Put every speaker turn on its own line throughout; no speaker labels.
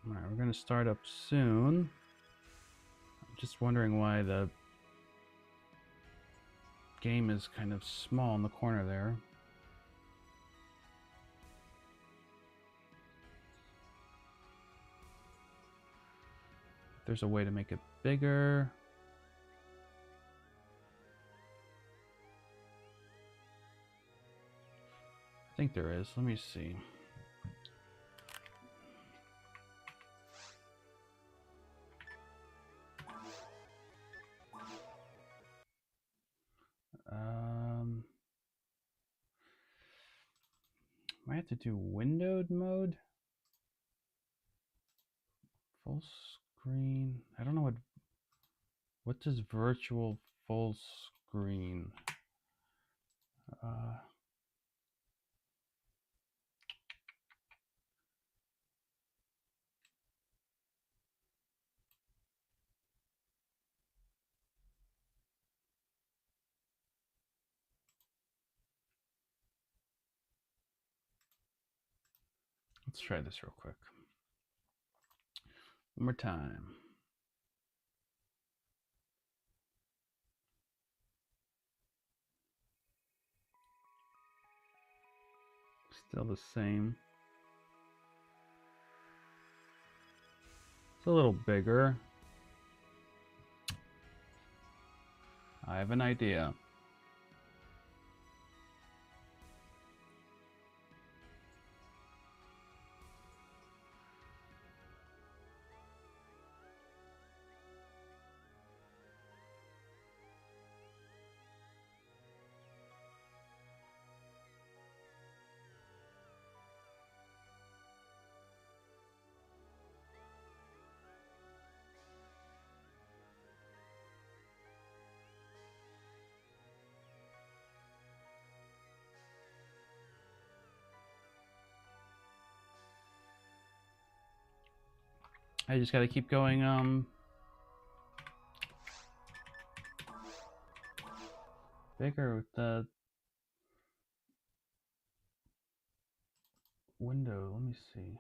Alright, we're going to start up soon. I'm just wondering why the game is kind of small in the corner there. If there's a way to make it bigger. I think there is. Let me see. Might have to do windowed mode. Full screen. I don't know what does virtual full screen. Let's try this real quick. One more time. Still the same. It's a little bigger. I have an idea. I just gotta keep going, bigger with the window. Let me see.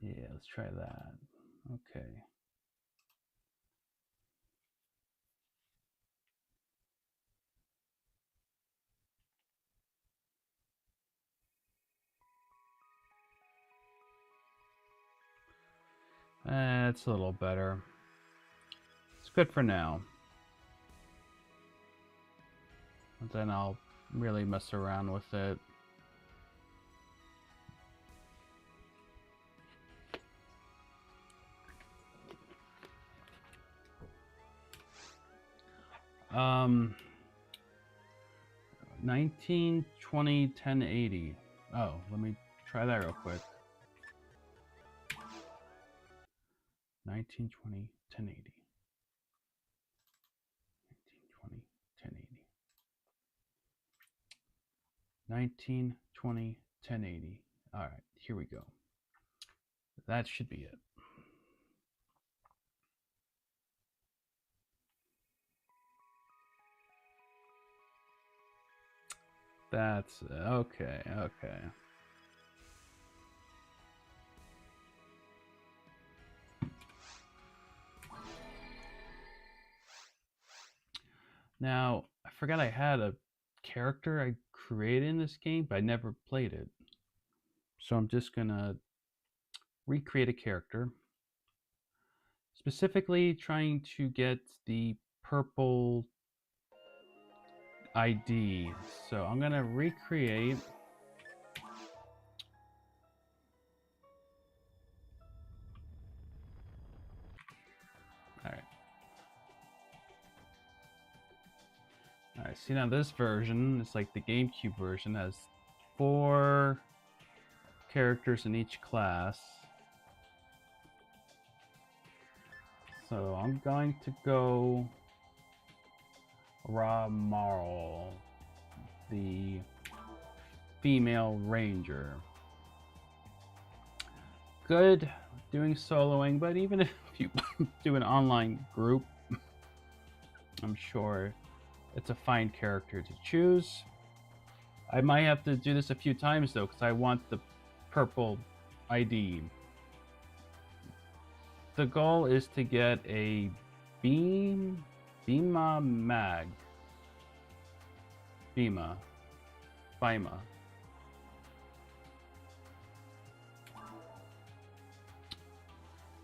Yeah, let's try that. Okay. It's a little better. It's good for now. But then I'll really mess around with it. Um, 1920 1080. Oh, let me try that real quick. 1920 1080. 1920 1080. 1920 1080. All right, here we go. That should be it. That's okay. Okay. Now, I forgot I had a character I created in this game, but I never played it. So I'm just gonna recreate a character. Specifically trying to get the purple ID. So I'm gonna recreate. Alright. Alright, see now this version is like the GameCube version, has 4 characters in each class. So I'm going to go Ramarl, the female ranger. good doing soloing, but even if you do an online group, I'm sure it's a fine character to choose. I might have to do this a few times though, because I want the purple ID. The goal is to get a Bima Mag. Bima.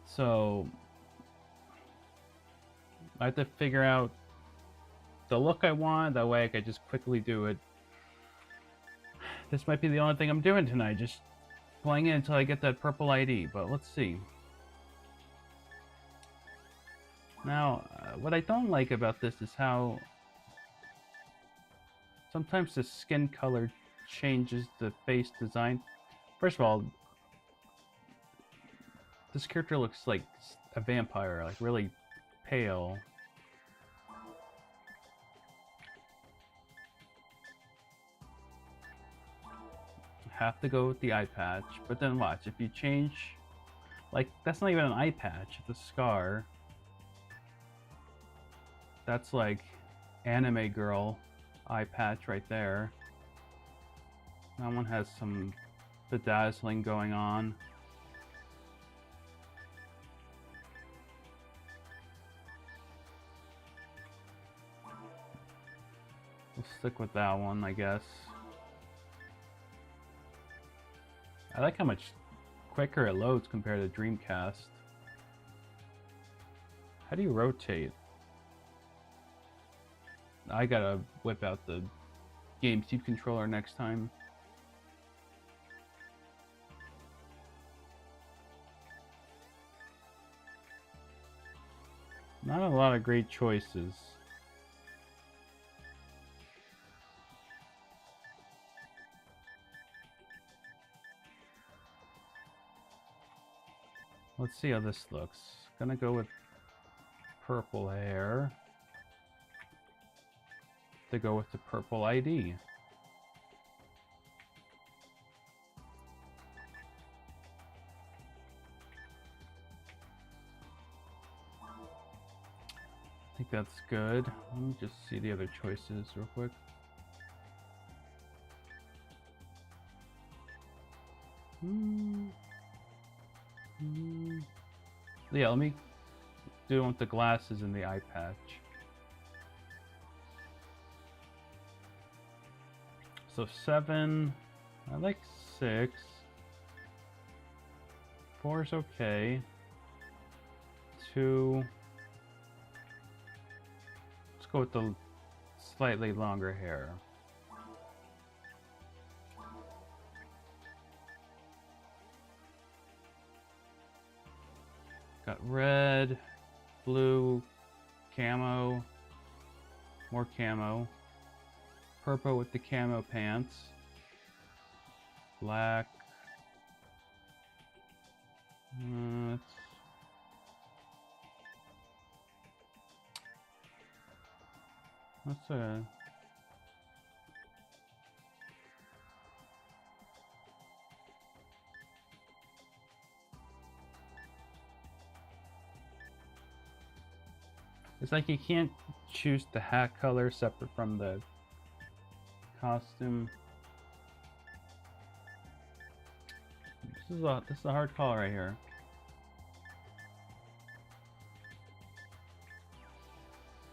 So I have to figure out the look I want. That way I could just quickly do it. This might be the only thing I'm doing tonight. Just playing it until I get that purple ID. But let's see. Now, what I don't like about this is how sometimes the skin color changes the face design. First of all, this character looks like a vampire, like really pale. Have to go with the eye patch, but then watch, if you change, like, that's not even an eye patch, it's a scar. That's like anime girl eye patch right there. That one has some bedazzling going on. We'll stick with that one, I guess. I like how much quicker it loads compared to Dreamcast. How do you rotate? I gotta whip out the GameCube controller next time. Not a lot of great choices. Let's see how this looks. Gonna go with purple hair to go with the purple ID. I think that's good. Let me just see the other choices real quick. Yeah, let me do it with the glasses and the eye patch. So 7, I like 6. 4 is okay. 2. Let's go with the slightly longer hair. Got red, blue, camo, more camo, purple with the camo pants, black. That's a... It's like you can't choose the hat color separate from the costume. This is a hard call right here.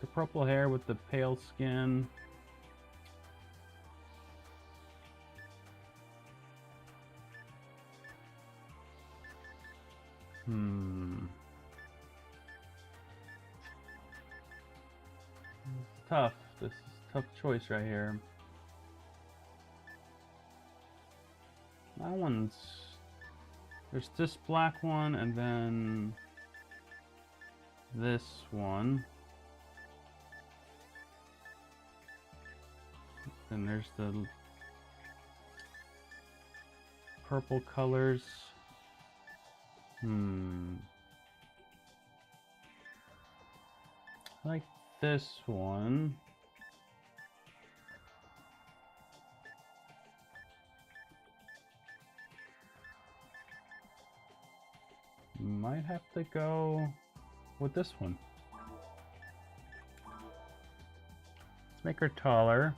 The purple hair with the pale skin. It's tough. This is a tough choice right here. That one's... There's this black one and then this one. Then there's the purple colors. I like this one. Might have to go with this one. Let's make her taller.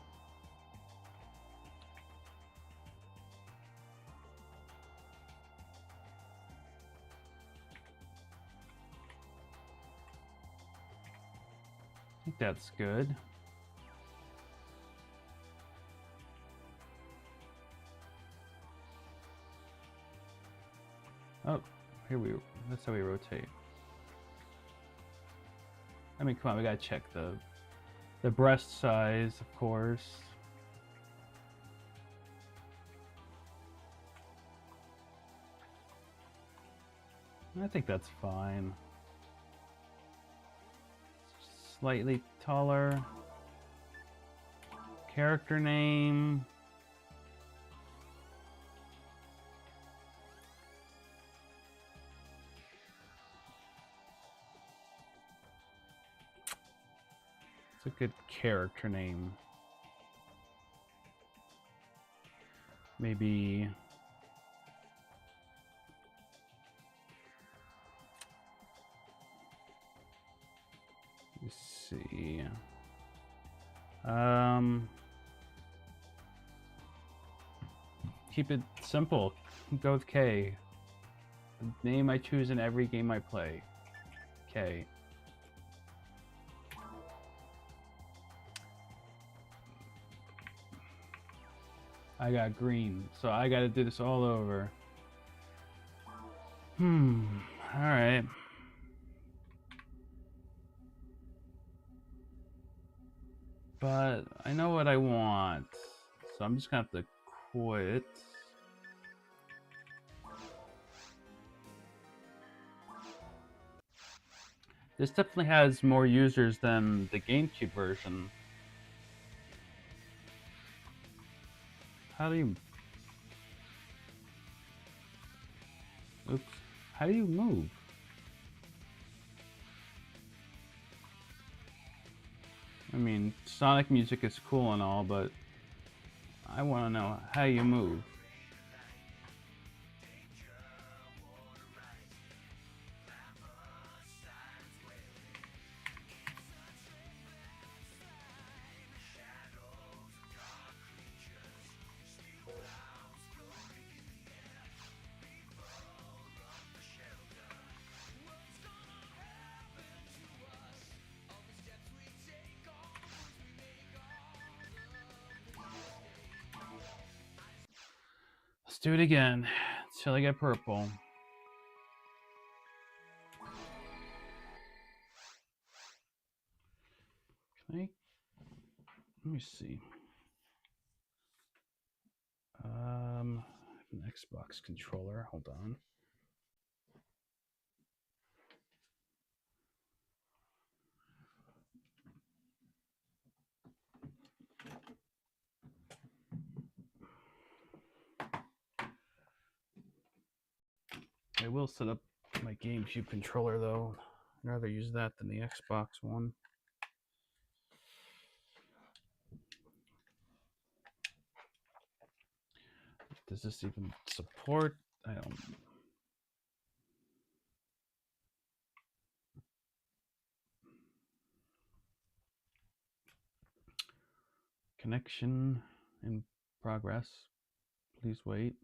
I think that's good. Oh, that's how we rotate. I mean, come on, we gotta check the breast size, of course. I think that's fine. Slightly taller. Character name. It's a good character name. Maybe let's see. Keep it simple. Go with K. The name I choose in every game I play. K. I got green, so I gotta do this all over. Alright. But I know what I want, so I'm just gonna have to quit. This definitely has more users than the GameCube version. How do you... Oops. How do you move? I mean, Sonic music is cool and all, but I want to know how you move. Let's do it again until I get purple. Let me see. I have an Xbox controller. Hold on. I will set up my GameCube controller though. I'd rather use that than the Xbox one. Does this even support? I don't. Connection in progress. Please wait.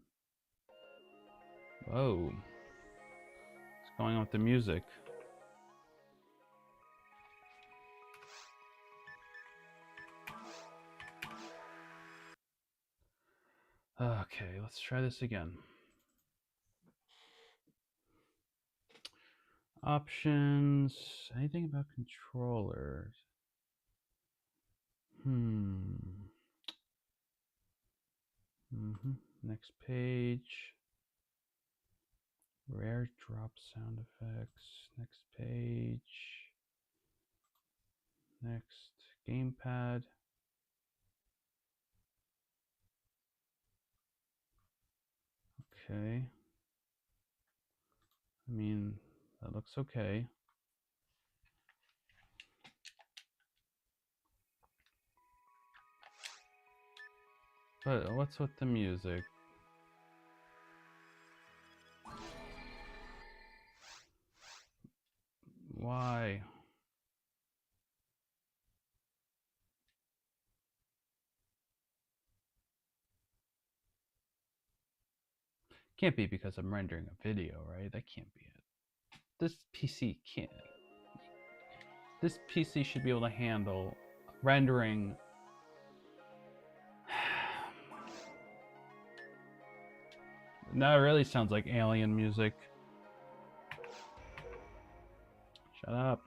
Whoa. What's going on with the music? Okay, let's try this again. Options. Anything about controllers? Next page. Rare drop sound effects. Next page. Next gamepad. Okay. I mean, that looks okay. But what's with the music? Can't be because I'm rendering a video, right? That can't be it. This PC can't. This PC should be able to handle rendering. Now it really sounds like alien music. Shut up.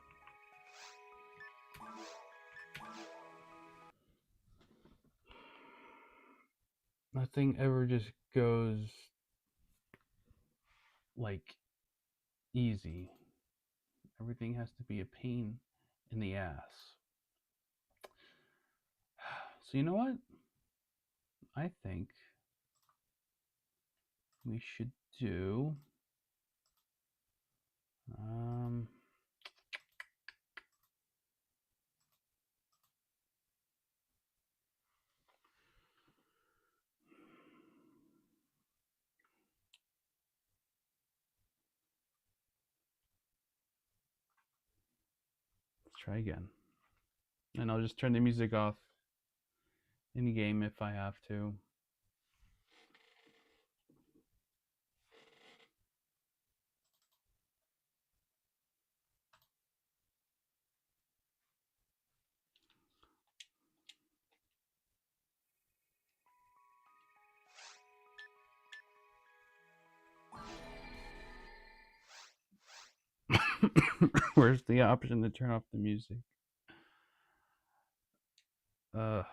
Nothing ever just goes like easy. Everything has to be a pain in the ass. So you know what? I think we should do um let's try again. And I'll just turn the music off in game if I have to. Where's the option to turn off the music? Uh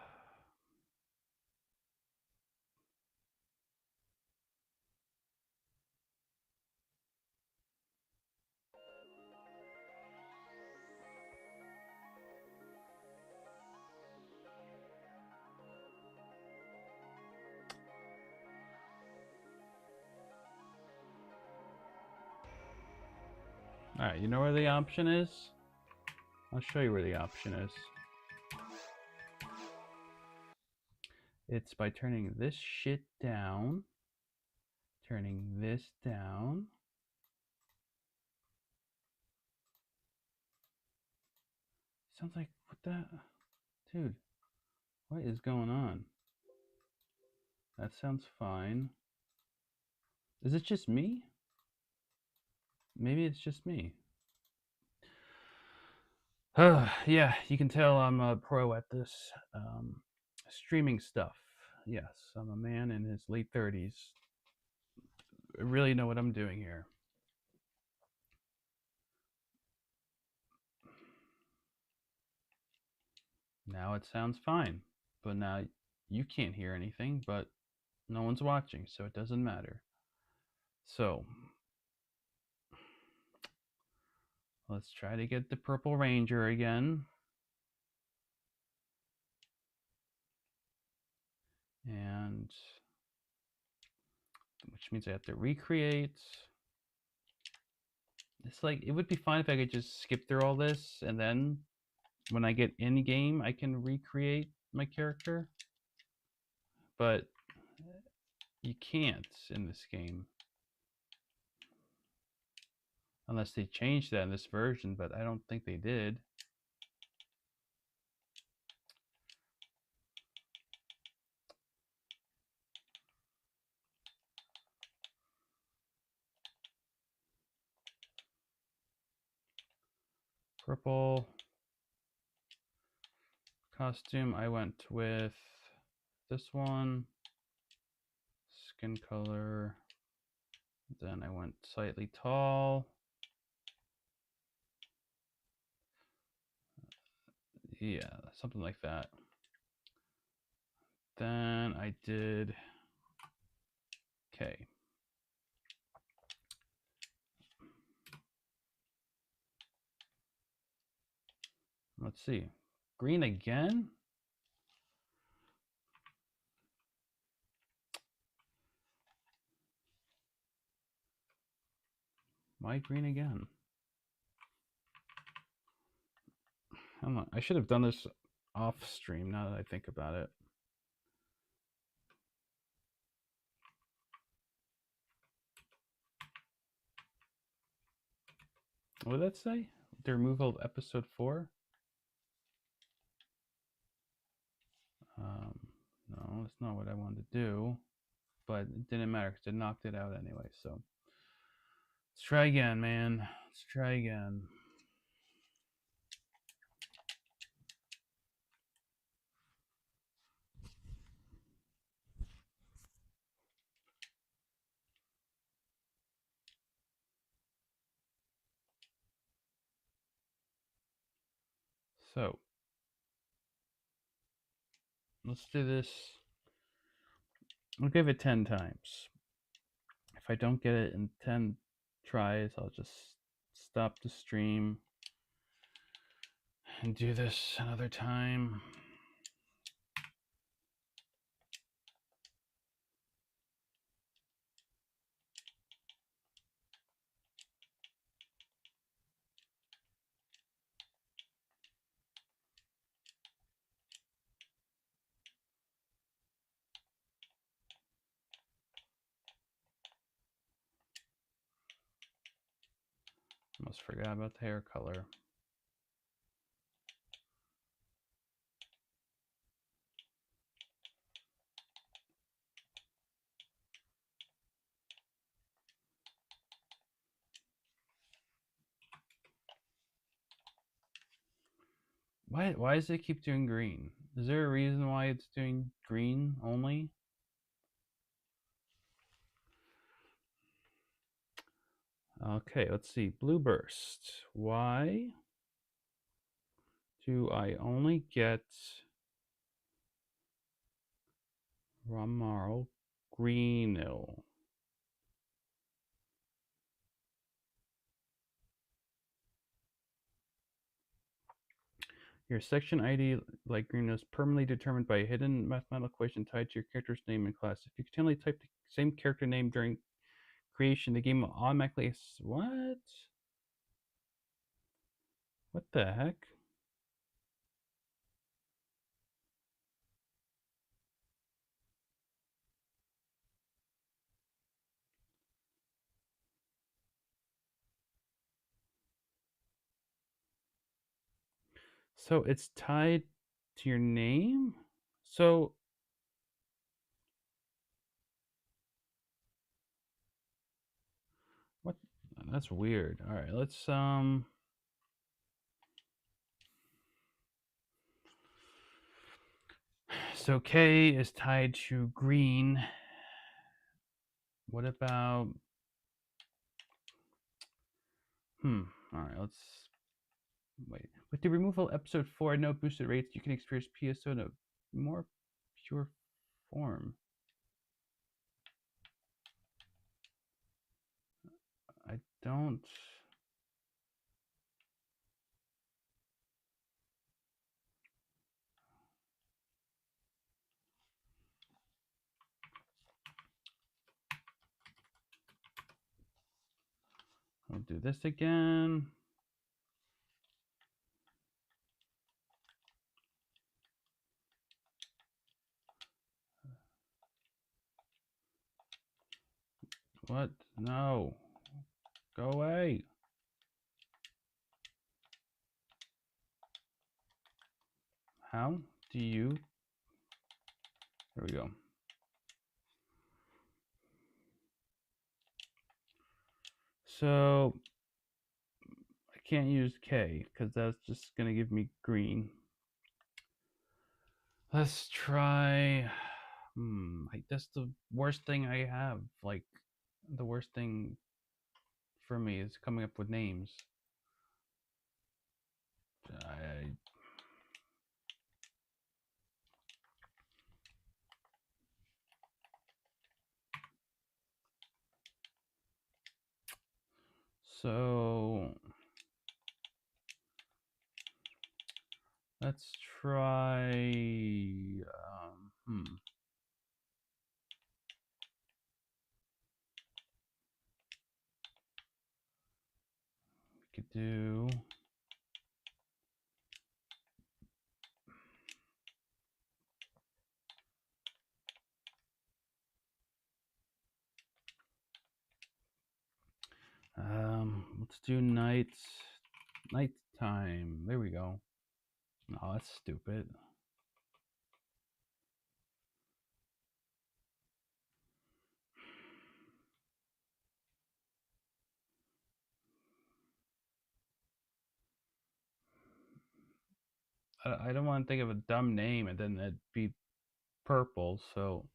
Alright, you know where the option is? I'll show you where the option is. It's by turning this shit down, turning this down. Sounds like, what the? Dude, what is going on? That sounds fine. Is it just me? Maybe it's just me. Yeah, you can tell I'm a pro at this streaming stuff. Yes, I'm a man in his late 30s. I really know what I'm doing here. Now it sounds fine, but now you can't hear anything, but no one's watching, so it doesn't matter. So, let's try to get the Purple Ranger again. And which means I have to recreate. It's like, it would be fine if I could just skip through all this and then when I get in game I can recreate my character, but you can't in this game unless they changed that in this version, but I don't think they did. Purple costume, I went with this one. Skin color, then I went slightly tall. Yeah, something like that. Then I did, okay. Let's see, green again? Why green again? I should have done this off stream now that I think about it. What did that say? The removal of episode 4? No, that's not what I wanted to do. but it didn't matter because it knocked it out anyway. So let's try again, man. Let's try again. So let's do this. I'll give it 10 times. If I don't get it in 10 tries, I'll just stop the stream and do this another time. Almost forgot about the hair color. Why does it keep doing green? Is there a reason why it's doing green only? Okay, let's see. Blue burst. Why do I only get Ramarl Greenil? Your section ID, like green, is permanently determined by a hidden mathematical equation tied to your character's name and class. If you continually type the same character name during creation, the game will automatically. What? What the heck? So it's tied to your name? So what? That's weird. All right, let's so K is tied to green. What about All right, let's wait. With the removal of episode 4 no boosted rates, you can experience PSO in a more pure form. I don't. I'll do this again. What? No. Go away. How do you? There we go. So I can't use K because that's just going to give me green. Let's try. That's the worst thing I have. Like, the worst thing for me is coming up with names. So let's try. We could do. Let's do nighttime. There we go. Oh, that's stupid. I don't want to think of a dumb name and then it'd be purple. So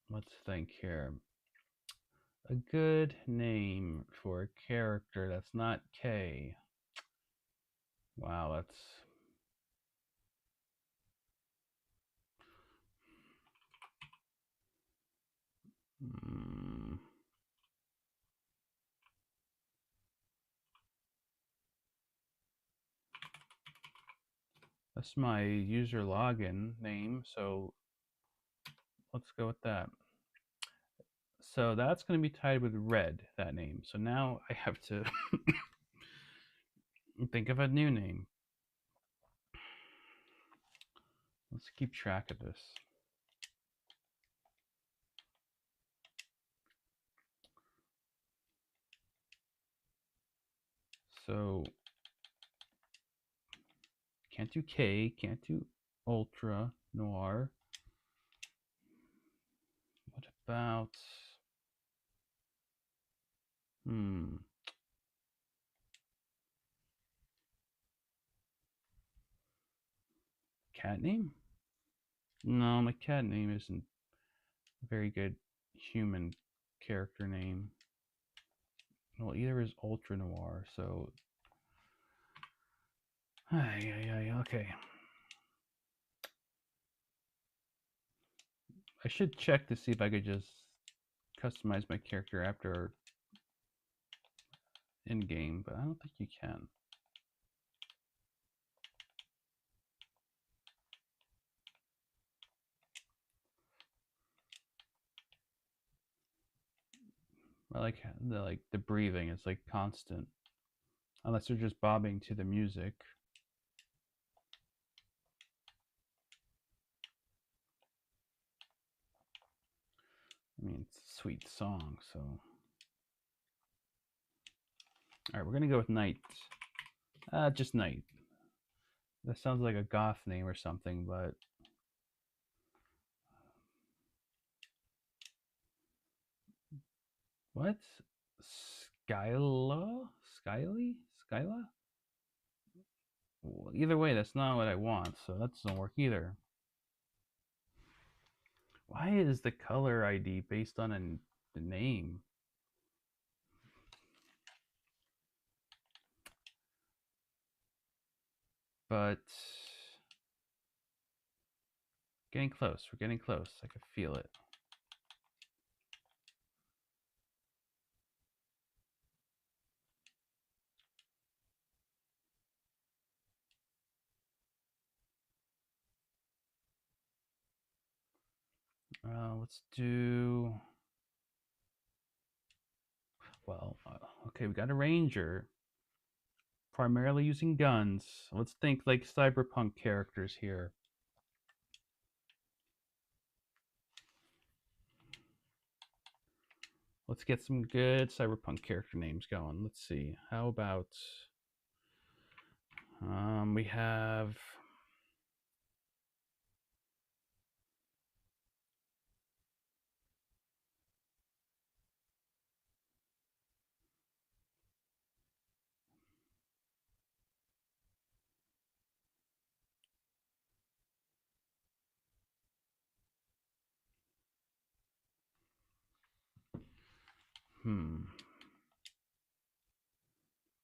let's think here. A good name for a character that's not K. Wow, mm, that's my user login name. So let's go with that. So that's going to be tied with red, that name. So now I have to think of a new name. Let's keep track of this. So can't do K, can't do Ultra Noir. What about cat name? No, my cat name isn't a very good human character name. Well, either is Ultra Noir, so okay. I should check to see if I could just customize my character after in game, but I don't think you can. I like the breathing is like constant, unless you're just bobbing to the music. I mean, it's a sweet song, so. All right, we're gonna go with Night. Just Night. That sounds like a goth name or something, but what? Skyla? Skyly? Skyla? Well, either way, that's not what I want, so that doesn't work either. Why is the color ID based on the name? But getting close. We're getting close. I can feel it. Let's do. Well, okay, we got a ranger, primarily using guns. Let's think like cyberpunk characters here. Let's get some good cyberpunk character names going. Let's see. How about we have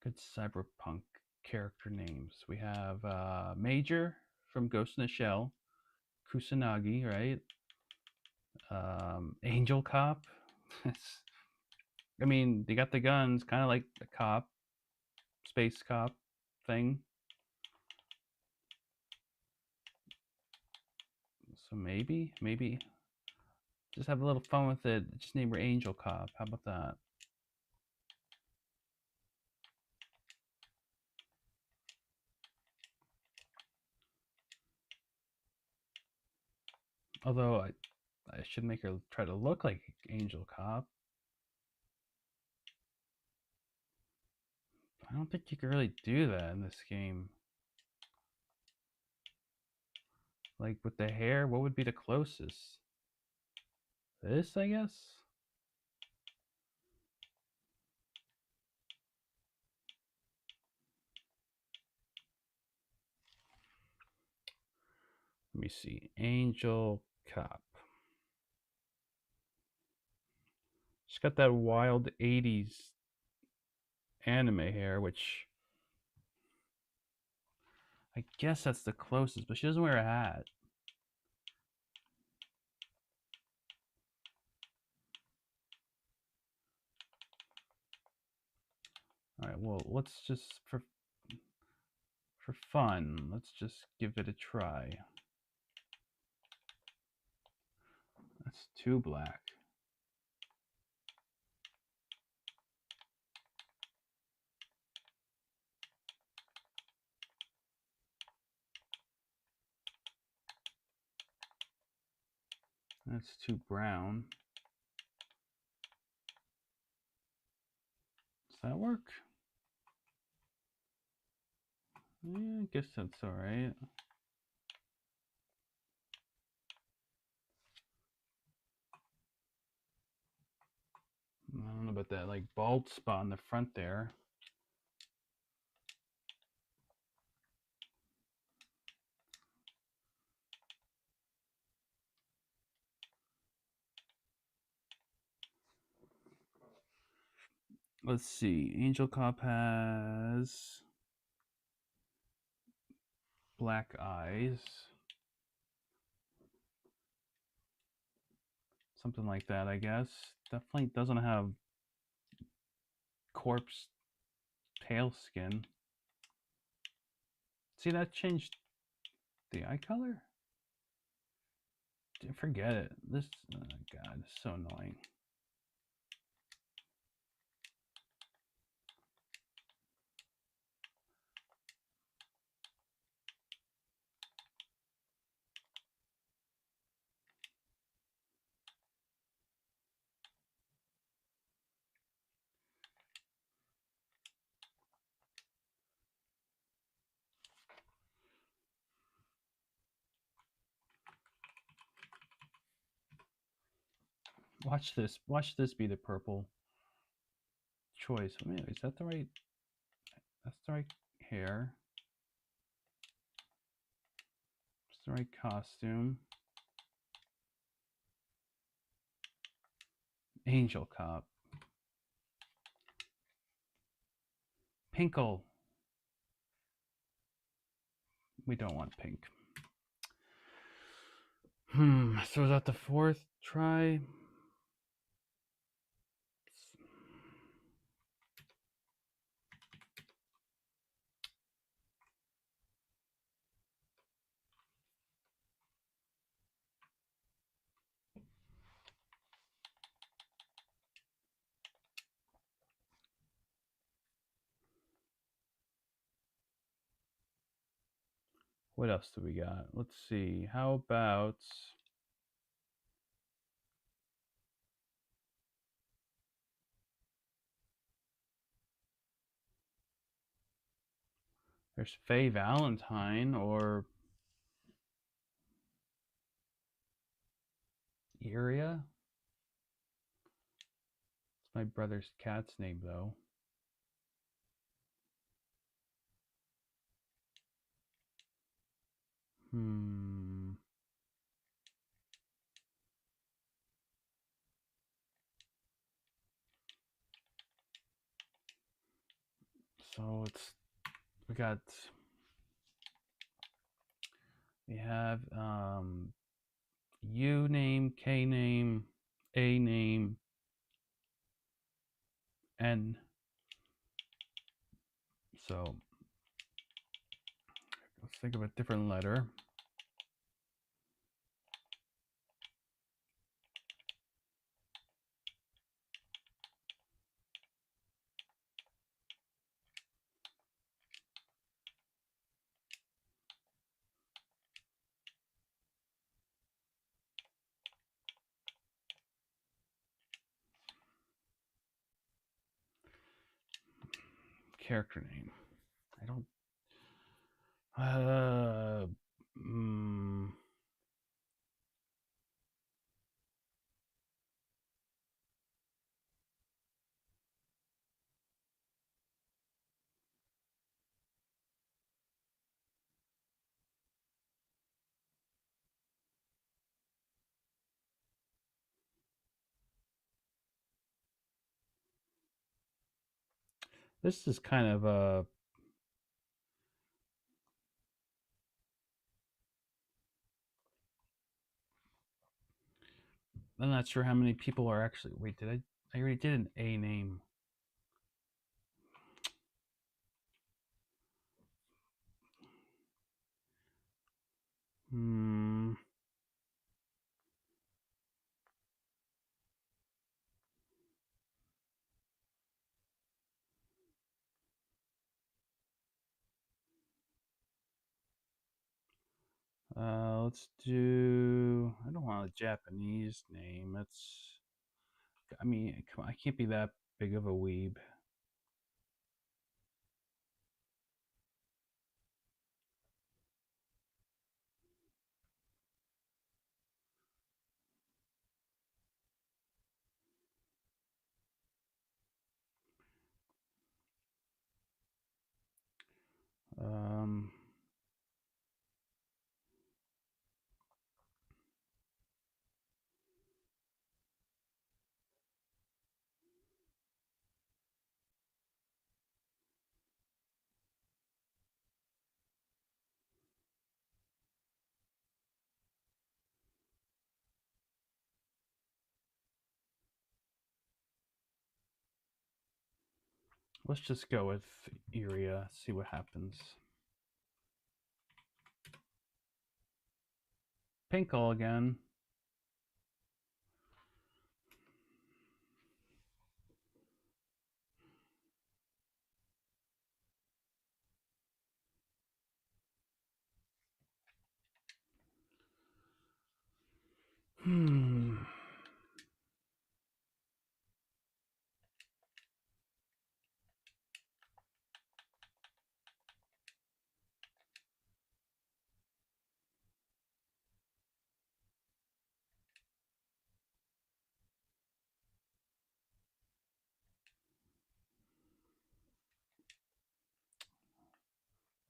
good cyberpunk character names. We have Major from Ghost in the Shell, Kusanagi, right? Angel Cop. I mean, they got the guns, kind of like the cop, space cop thing. So maybe just have a little fun with it. Just name her Angel Cop. How about that? Although I should make her try to look like Angel Cop. I don't think you can really do that in this game. Like with the hair, what would be the closest? This, I guess? Let me see. Angel Cop. She's got that wild 80s anime hair, which I guess that's the closest, but she doesn't wear a hat. All right, well, let's just for fun, let's just give it a try. That's too black. That's too brown. Does that work? Yeah, I guess that's all right. I don't know about that like bald spot in the front there. Let's see. Angel Cop has black eyes. Something like that, I guess. Definitely doesn't have corpse pale skin. See, that changed the eye color? Forget it. This, oh God, it's so annoying. Watch this. Watch this be the purple choice. Wait, is that the right? That's the right hair. It's the right costume. Angel Cop. Pinkle. We don't want pink. So is that the fourth try? What else do we got? Let's see. How about there's Faye Valentine or Iria? It's my brother's cat's name, though. So it's we have U name, K name, A name, N. So let's think of a different letter. Character name. I don't. Mm, This is kind of a. I'm not sure how many people are actually. Wait, did I? I already did an A name. Hmm. Let's do. I don't want a Japanese name. It's. I mean, come on, I can't be that big of a weeb. Um. Let's just go with Iria. See what happens. Pinkle again. Hmm.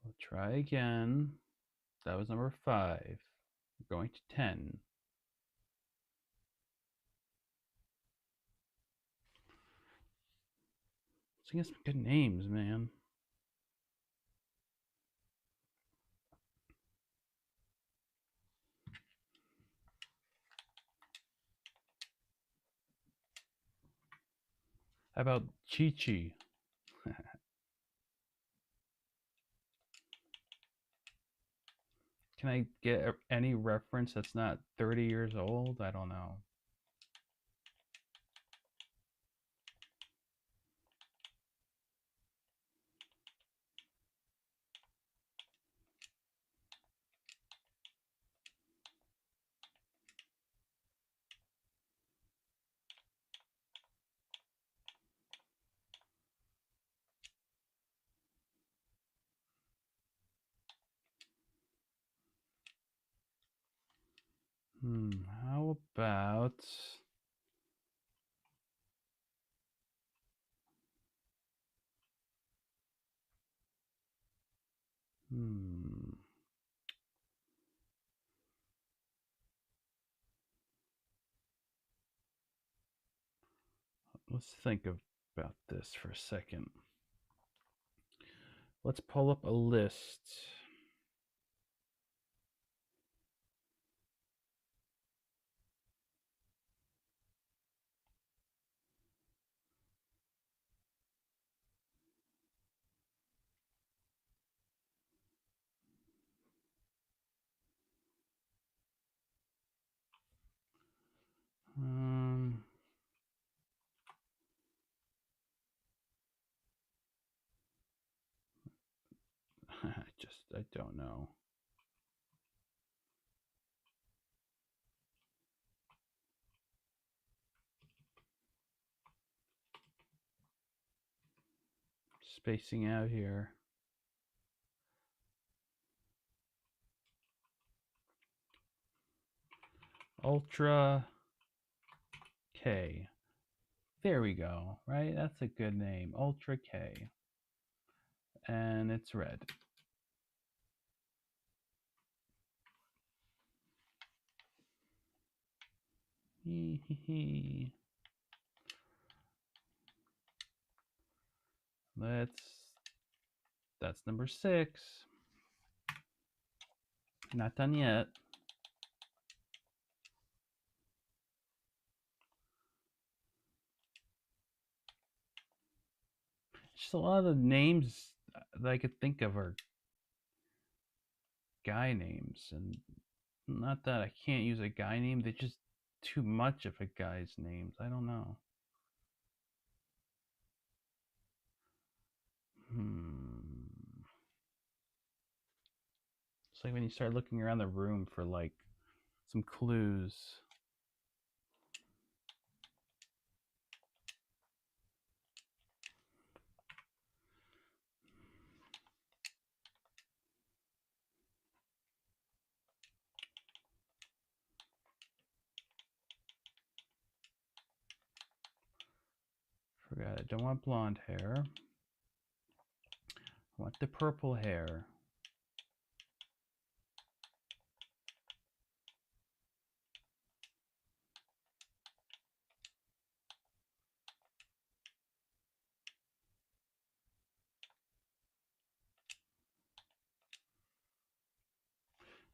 We'll try again. That was number 5. We're going to 10. So get some good names, man. How about Chi Chi? Can I get any reference that's not 30 years old? I don't know. How about. Hmm. Let's think about this for a second. Let's pull up a list. Um, I don't know. Spacing out here. Ultra K. There we go, right? That's a good name. Ultra K. And it's red. That's number 6. Not done yet. Just a lot of the names that I could think of are guy names, and not that I can't use a guy name, they're just too much of a guy's names. I don't know. It's like when you start looking around the room for like some clues. Forgot, I don't want blonde hair. I want the purple hair.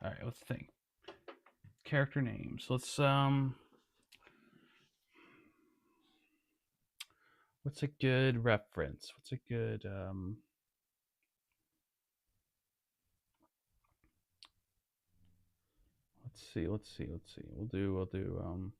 All right, let's think. Character names. Let's what's a good reference? What's a good let's see. We'll do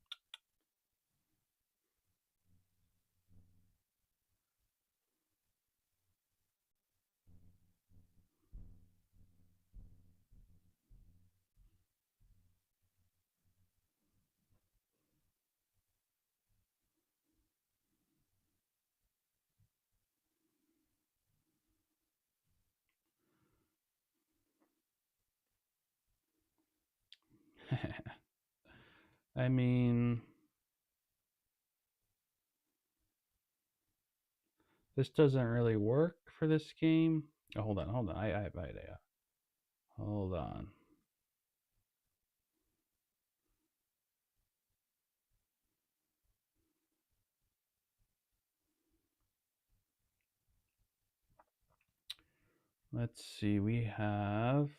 I mean, this doesn't really work for this game. Oh, hold on. I have an idea. Hold on. Let's see. We have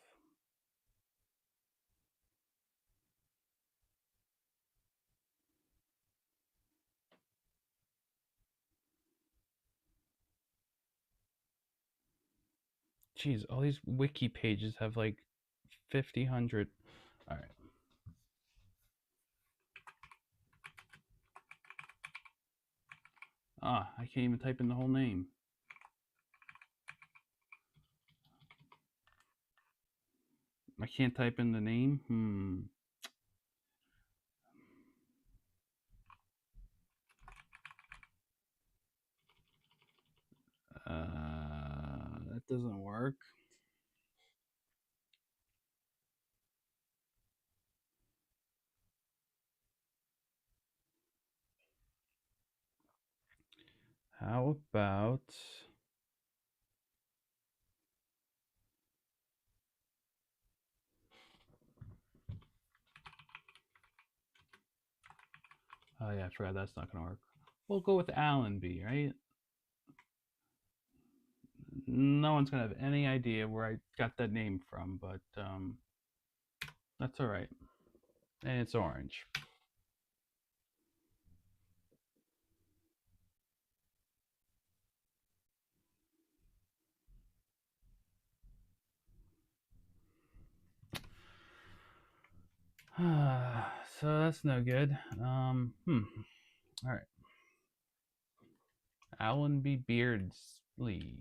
geez, all these wiki pages have like 50, 100. All right. Ah, I can't even type in the whole name. I can't type in the name. That doesn't work. How about oh yeah, I forgot that's not gonna work. We'll go with Allenby, right? No one's gonna have any idea where I got that name from, but that's all right. And it's orange. So that's no good. All right. Allenby Beardsley.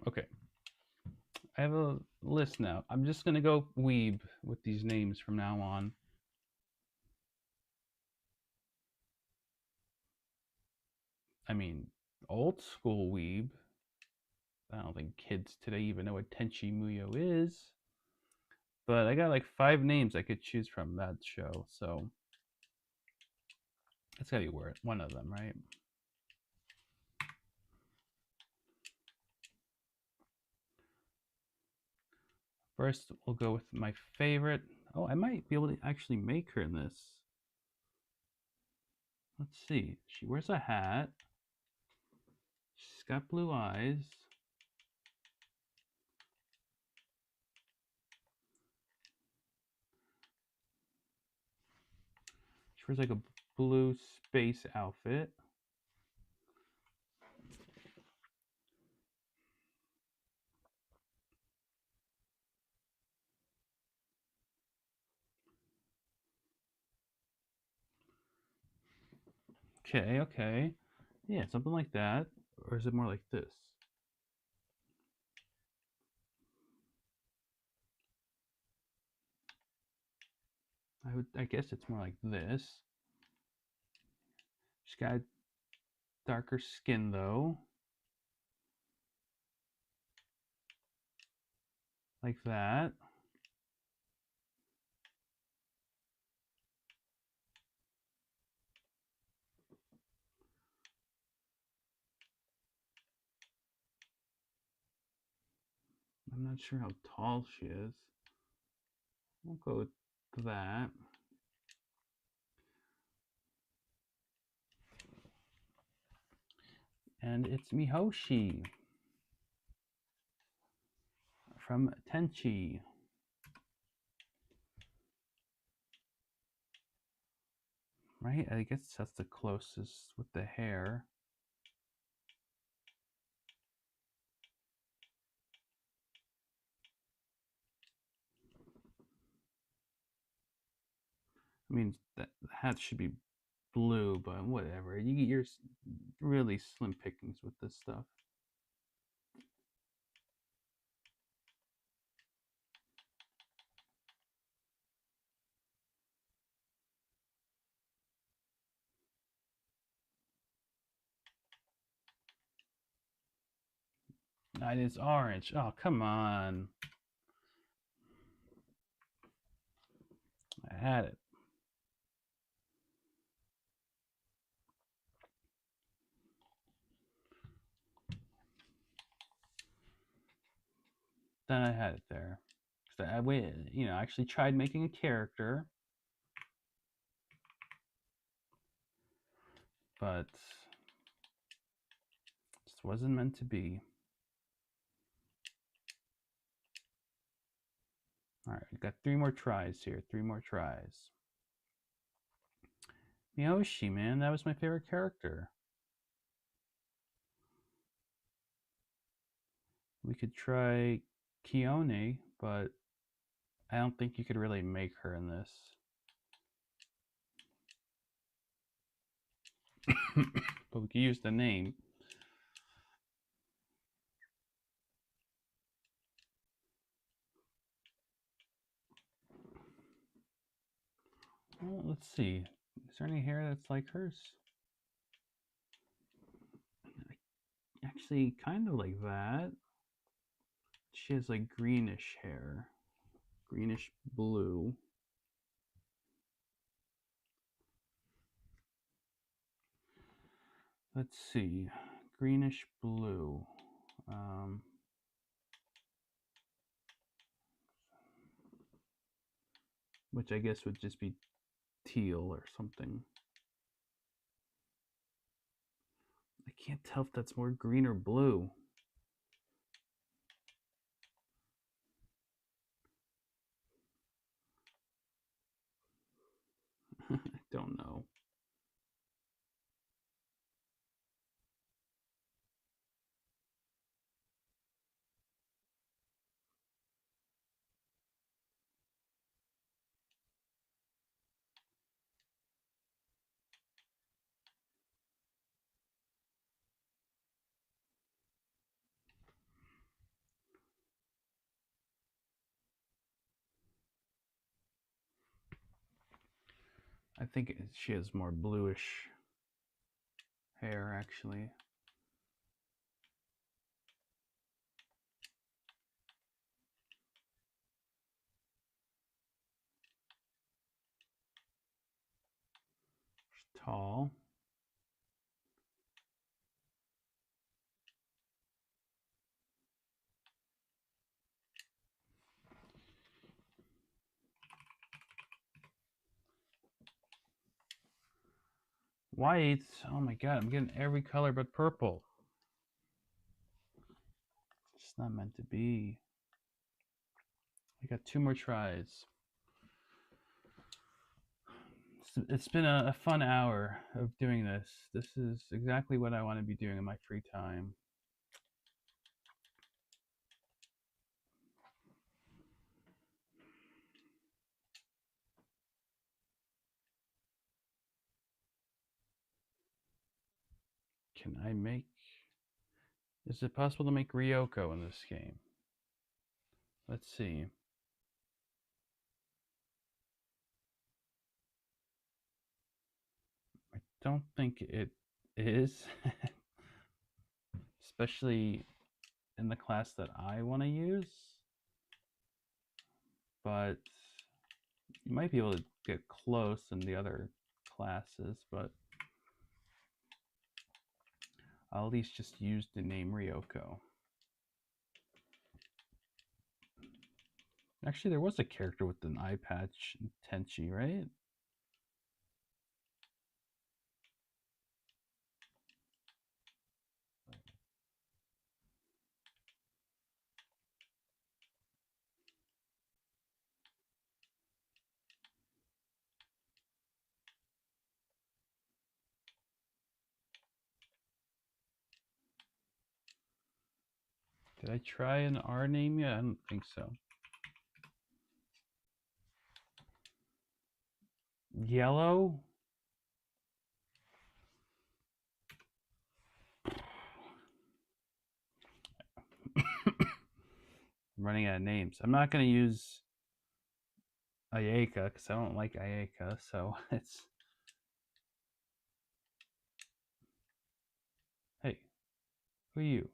Okay. I have a list now. I'm just gonna go weeb with these names from now on. I mean, old school weeb. I don't think kids today even know what Tenchi Muyo is. But I got like 5 names I could choose from that show, so it's gotta be one of them, right? First, we'll go with my favorite. Oh, I might be able to actually make her in this. Let's see. She wears a hat. She's got blue eyes. She wears like a blue space outfit. Okay, okay. Yeah, something like that. Or is it more like this? I guess it's more like this. She's got darker skin though. Like that. I'm not sure how tall she is. We'll go with that. And it's Mihoshi from Tenchi. Right? I guess that's the closest with the hair. I mean, the hat should be blue, but whatever. You're really slim pickings with this stuff. It is orange. Oh, come on. I had it. Then I had it there. So I actually tried making a character, but just wasn't meant to be. All right, we got 3 more tries here. 3 more tries. Miyoshi, man, that was my favorite character. We could try Kione, but I don't think you could really make her in this. But we could use the name. Well, let's see. Is there any hair that's like hers? Actually, kind of like that. She has like greenish hair, greenish blue. Let's see, greenish blue. Which I guess would just be teal or something. I can't tell if that's more green or blue. I don't know. I think she has more bluish hair actually. She's tall. White. Oh my god, I'm getting every color but purple. It's not meant to be. I got 2 more tries. It's been a fun hour of doing this. This is exactly what I want to be doing in my free time. Can I make... Is it possible to make Ryoko in this game? Let's see. I don't think it is. Especially in the class that I want to use. But you might be able to get close in the other classes, but I'll at least just use the name Ryoko. Actually, there was a character with an eye patch in Tenchi, right? Did I try an R name yet? I don't think so. Yellow? I'm running out of names. I'm not going to use Ayaka because I don't like Ayaka, so it's... Hey, who are you?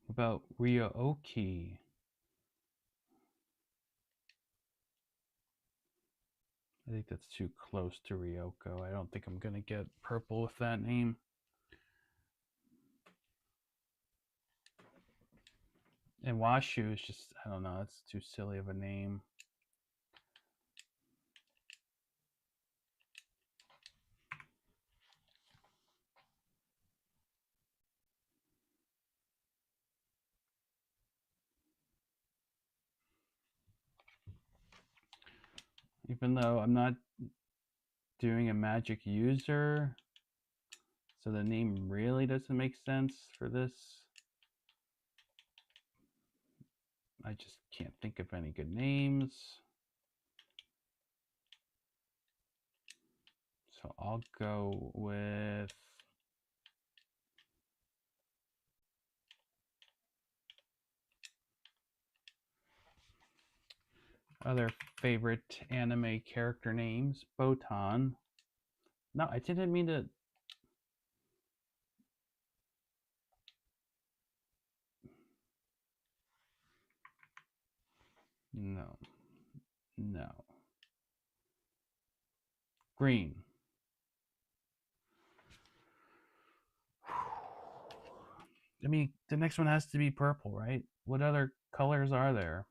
About Ryo-Oki? I think that's too close to Ryoko. I don't think I'm going to get purple with that name. And Washu is just, I don't know, it's too silly of a name. Even though I'm not doing a magic user, so the name really doesn't make sense for this. I just can't think of any good names. So I'll go with other favorite anime character names. Botan. No, I didn't mean to. No. No. Green. I mean, the next one has to be purple, right? What other colors are there?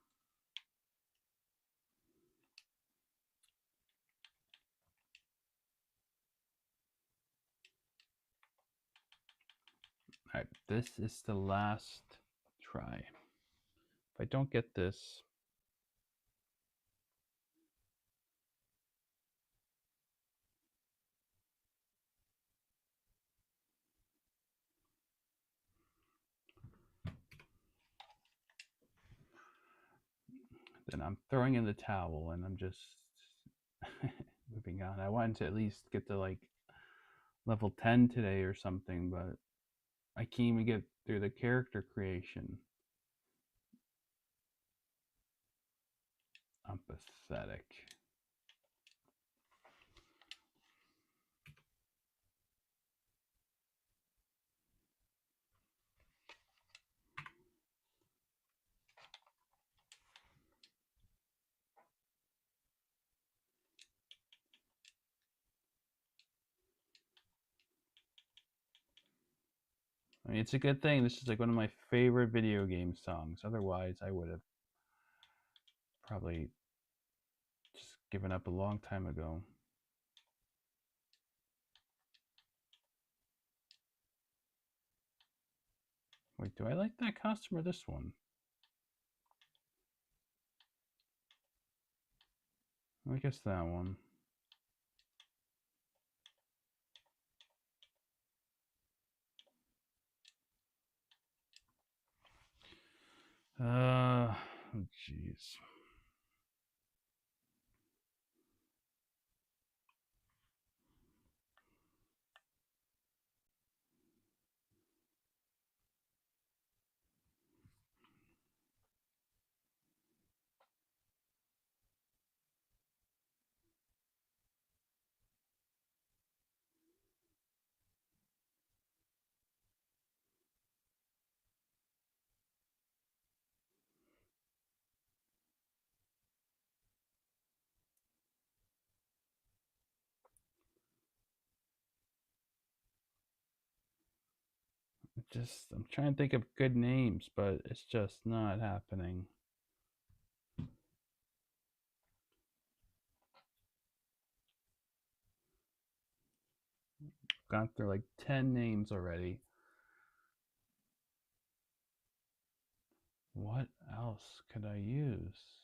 All right, this is the last try. If I don't get this, then I'm throwing in the towel and I'm just moving on. I wanted to at least get to like level 10 today or something, but I can't even get through the character creation. I'm pathetic. I mean, it's a good thing. This is like one of my favorite video game songs. Otherwise, I would have probably just given up a long time ago. Wait, do I like that costume or this one? I guess that one. Jeez. Just I'm trying to think of good names, but it's just not happening. Gone through like 10 names already. What else could I use?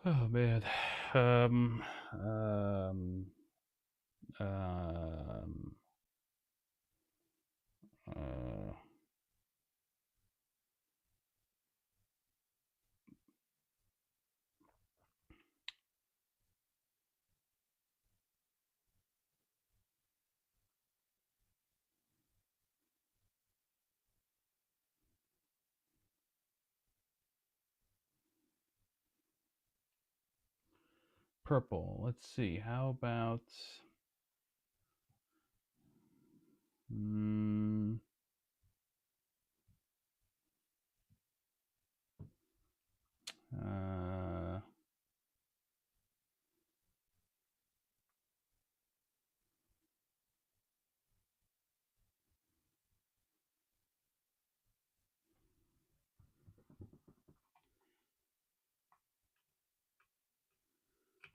Oh man. Um um um uh purple. Let's see. How about mm, uh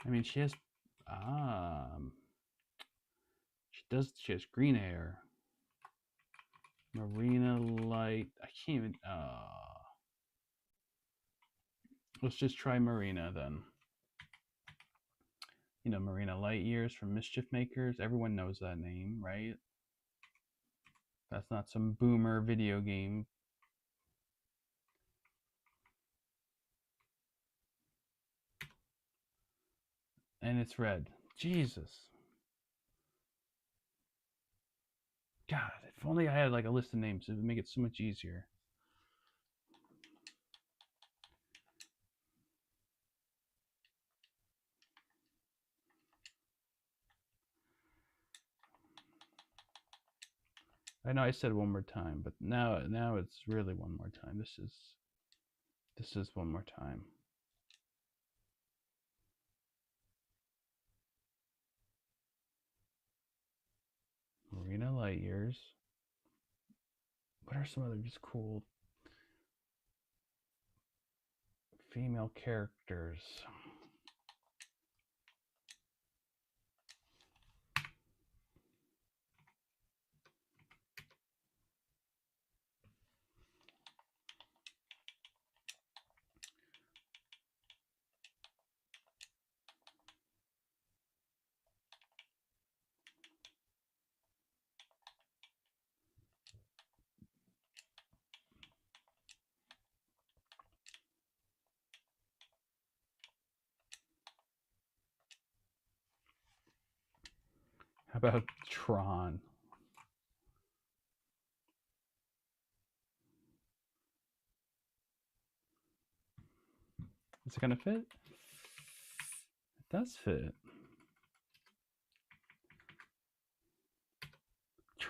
I mean she has um she has green hair. Marina Light. I can't even let's just try Marina then. You know, Marina Light Years from Mischief Makers. Everyone knows that name, right? That's not some boomer video game. And it's red. Jesus. God, if only I had like a list of names, it would make it so much easier. I know I said one more time, but now it's really one more time. This is one more time. Marina Light Years. What are some other just cool female characters? How about Tron? Is it gonna fit? It does fit.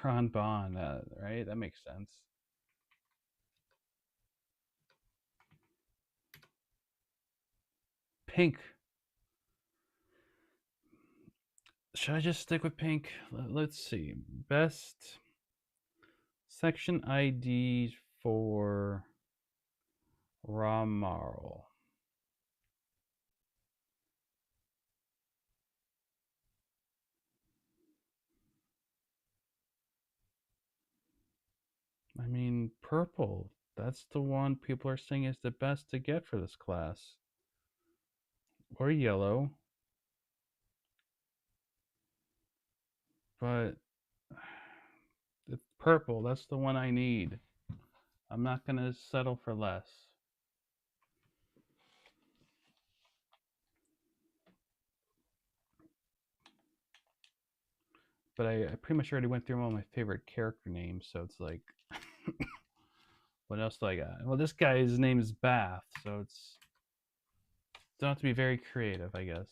Tron Bond, right? That makes sense. Pink. Should I just stick with pink? Let's see. Best section ID for raw marl. I mean, purple. That's the one people are saying is the best to get for this class. Or yellow. But it's purple. That's the one I need. I'm not going to settle for less. But I pretty much already went through all my favorite character names, so it's like, what else do I got? Well, this guy's name is Bath, so it's don't have to be very creative, I guess.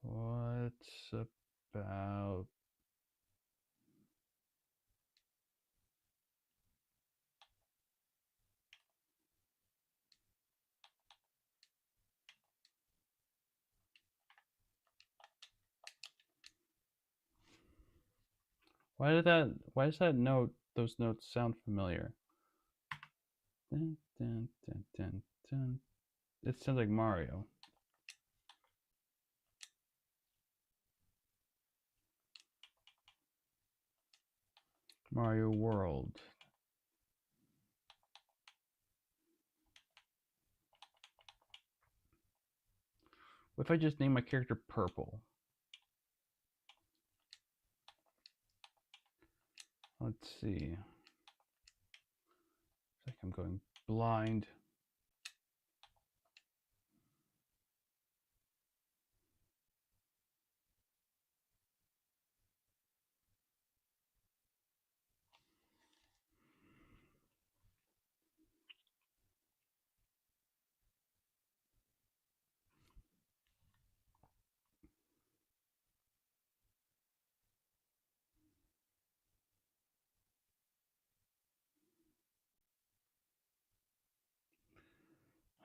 What's about why does that note those notes sound familiar? Dun, dun, dun, dun, dun. It sounds like Mario. Mario World. What if I just name my character Purple? Let's see. It's like I'm going blind.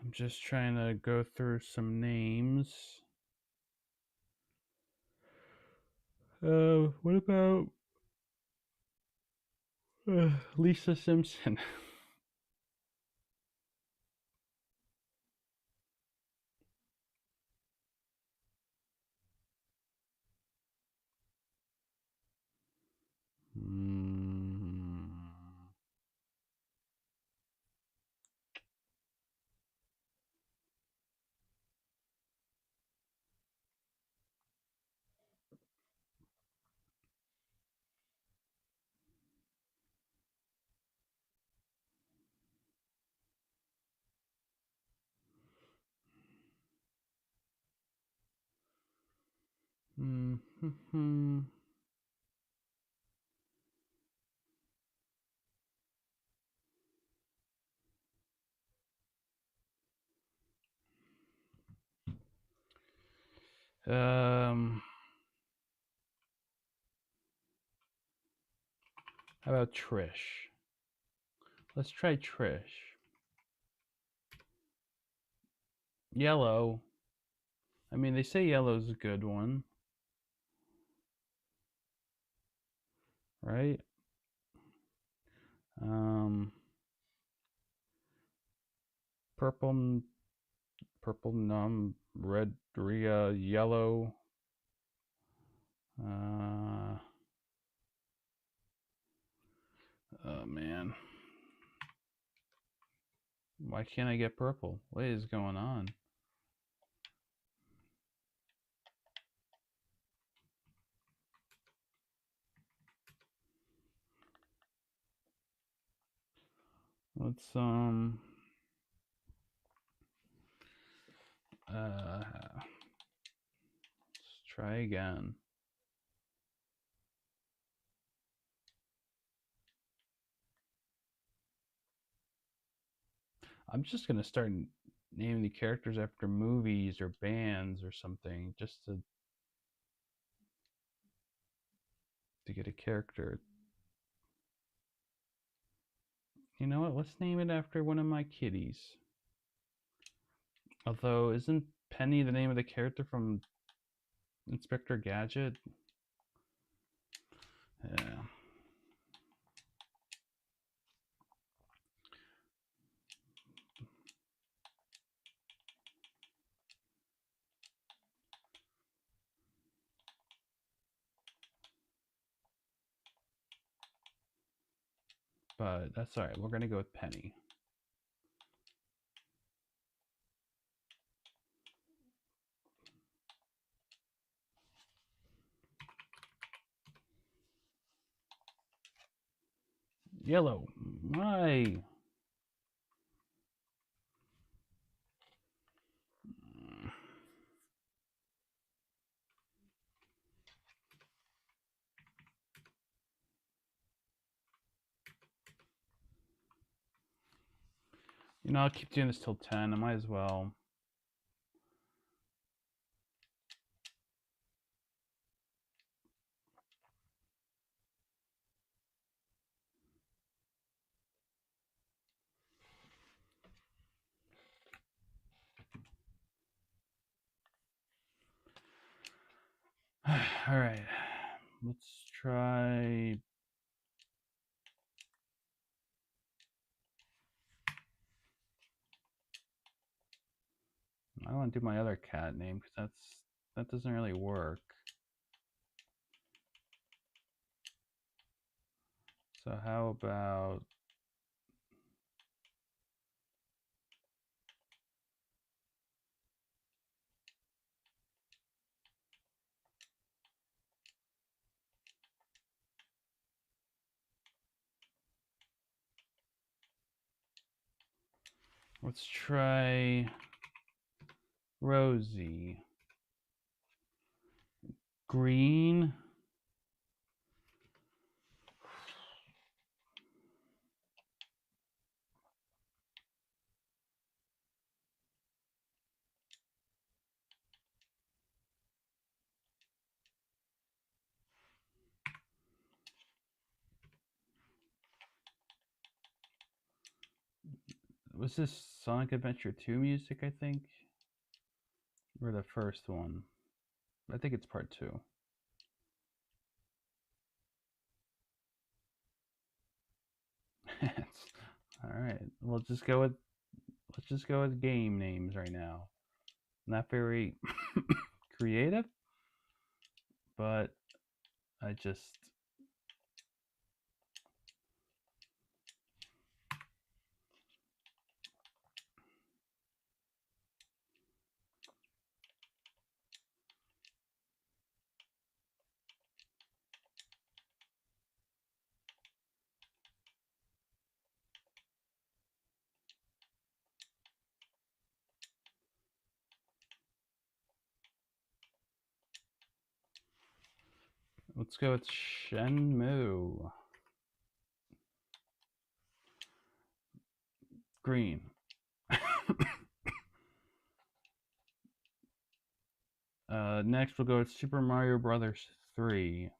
I'm just trying to go through some names. What about Lisa Simpson? Hmm. Hmm. Um. How about Trish? Let's try Trish. Yellow. I mean, they say yellow's a good one, right? Um, purple, purple, num, red, Rhea, yellow. Uh, oh man, why can't I get purple? What is going on? Let's let's try again. I'm just gonna start naming the characters after movies or bands or something, just to get a character. You know what? Let's name it after one of my kitties. Although, isn't Penny the name of the character from Inspector Gadget? Yeah. But that's alright. We're gonna go with Penny. Yellow. Why? You know, I'll keep doing this till 10. I might as well. Alright. Let's try. I want to do my other cat name because that doesn't really work. So how about let's try Rosie. Green. Was this Sonic Adventure 2 music, I think? Or the first one? I think it's part 2. Alright. Let's just go with game names right now. Not very creative, but I just let's go with Shenmue. Green. Next we'll go with Super Mario Brothers 3.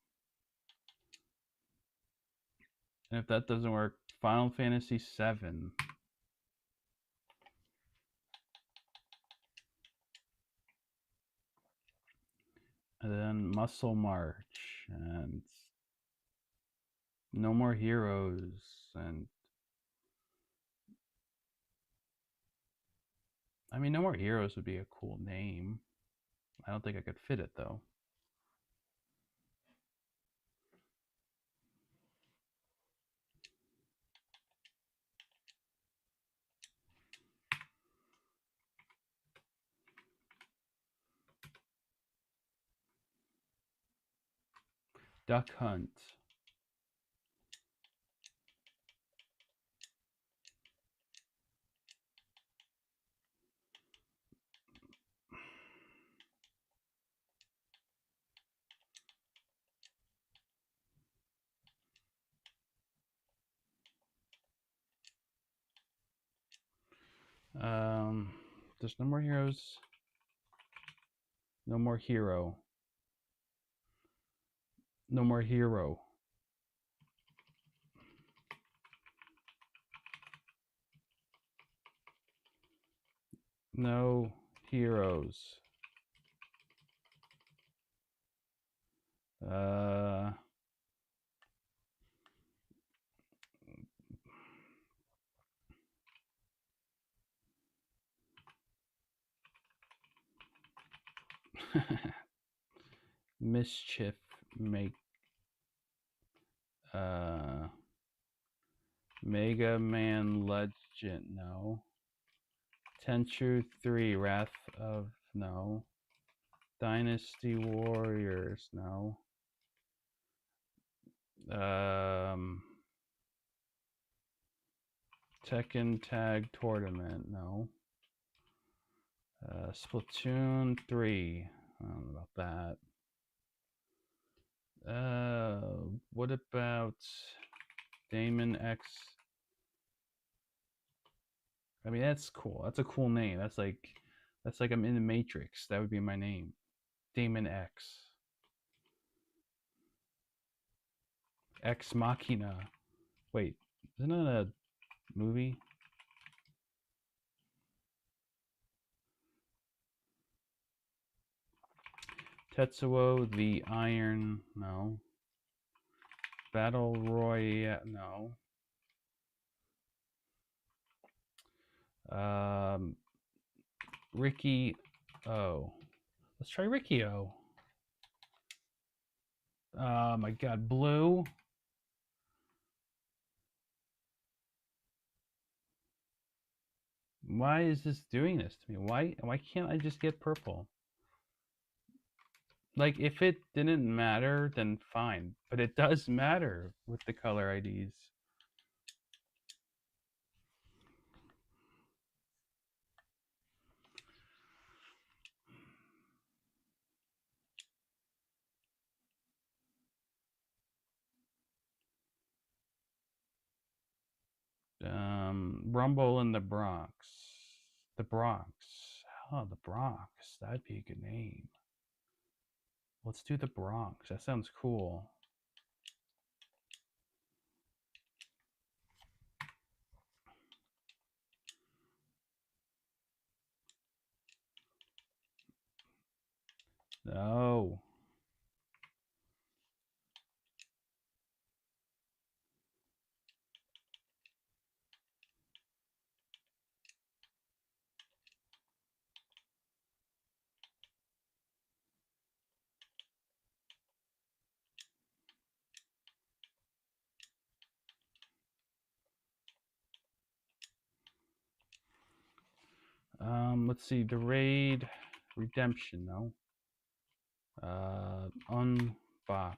And if that doesn't work, Final Fantasy 7. And then Muscle March and No More Heroes and I mean No More Heroes would be a cool name. I don't think I could fit it though. Duck Hunt. There's no more heroes. No more hero. No more hero. No heroes. Mischief make Mega Man Legend, no. Tenchu 3 Wrath of, no. Dynasty Warriors, no. Tekken Tag Tournament, no. Splatoon 3, I don't know about that. What about Damon X? I mean, that's cool. That's a cool name. That's like I'm in the Matrix. That would be my name. Damon X. Ex Machina. Wait, isn't that a movie? Tetsuo the Iron, no. Battle Royale, no. Ricky O. Let's try Ricky O. Oh my god, blue. Why is this doing this to me? Why can't I just get purple? Like, if it didn't matter, then fine. But it does matter with the color IDs. Rumble in the Bronx. The Bronx. Oh, the Bronx. That'd be a good name. Let's do the Bronx. That sounds cool. No. Let's see. The Raid Redemption. No. Unbach.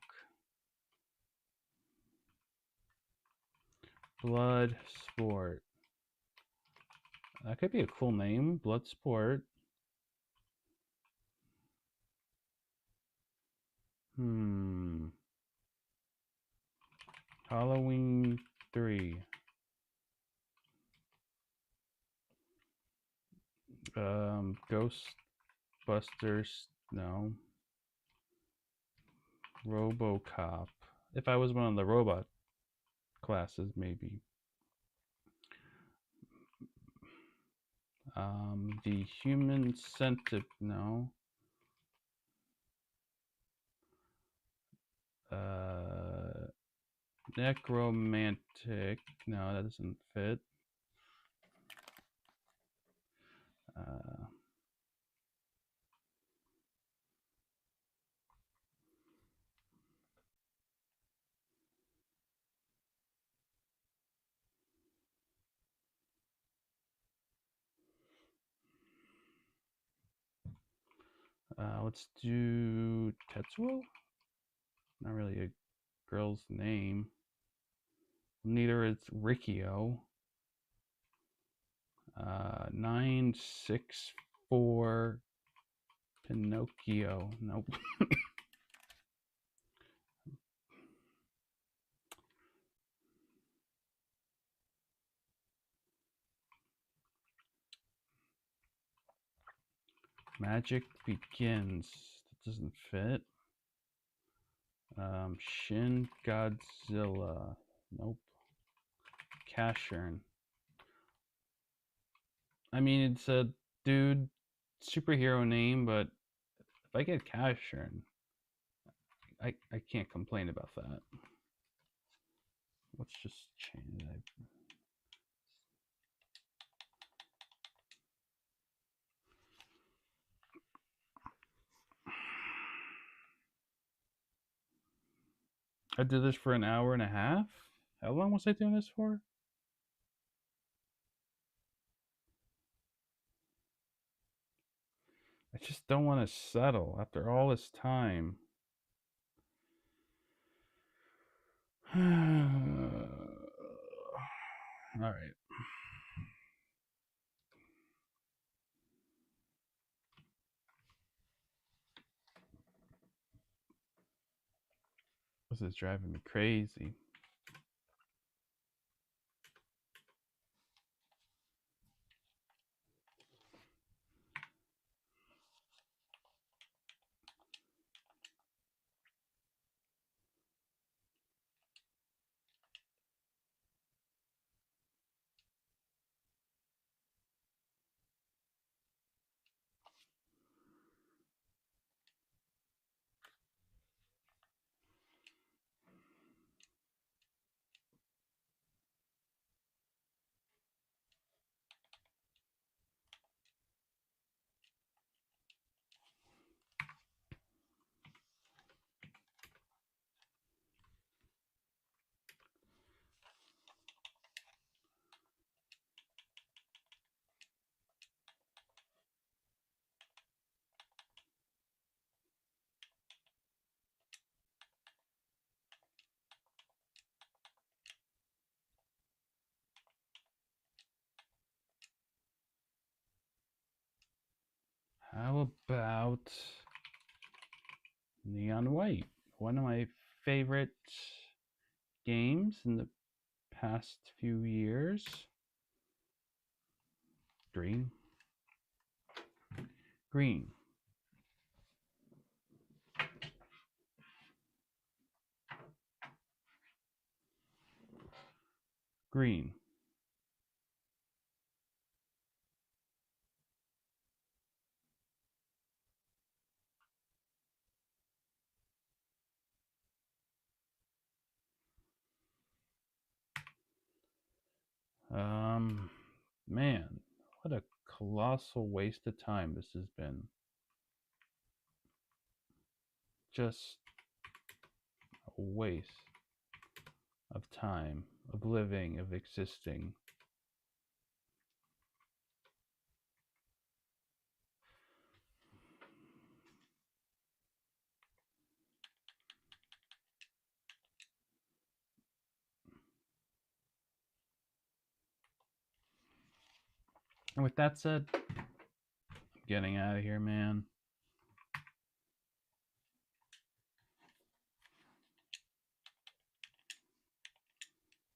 Blood Sport. That could be a cool name. Blood Sport. Halloween 3. Ghostbusters. No. RoboCop. If I was one of the robot classes, maybe. The Human Centipede. No. Necromantic. No, that doesn't fit. Let's do Tetsuo. Not really a girl's name. Neither is Rikio. 964 Pinocchio. Nope. Magic Begins. That doesn't fit. Shin Godzilla. Nope. Cashern. I mean, it's a dude superhero name, but if I get Cashern, I can't complain about that. Let's just change that. I did this for an hour and a half. How long was I doing this for? I just don't want to settle after all this time. All right. This is driving me crazy. How about Neon White? One of my favorite games in the past few years. Green. Green. Green. Man, what a colossal waste of time this has been. Just a waste of time, of living, of existing. And with that said, I'm getting out of here, man.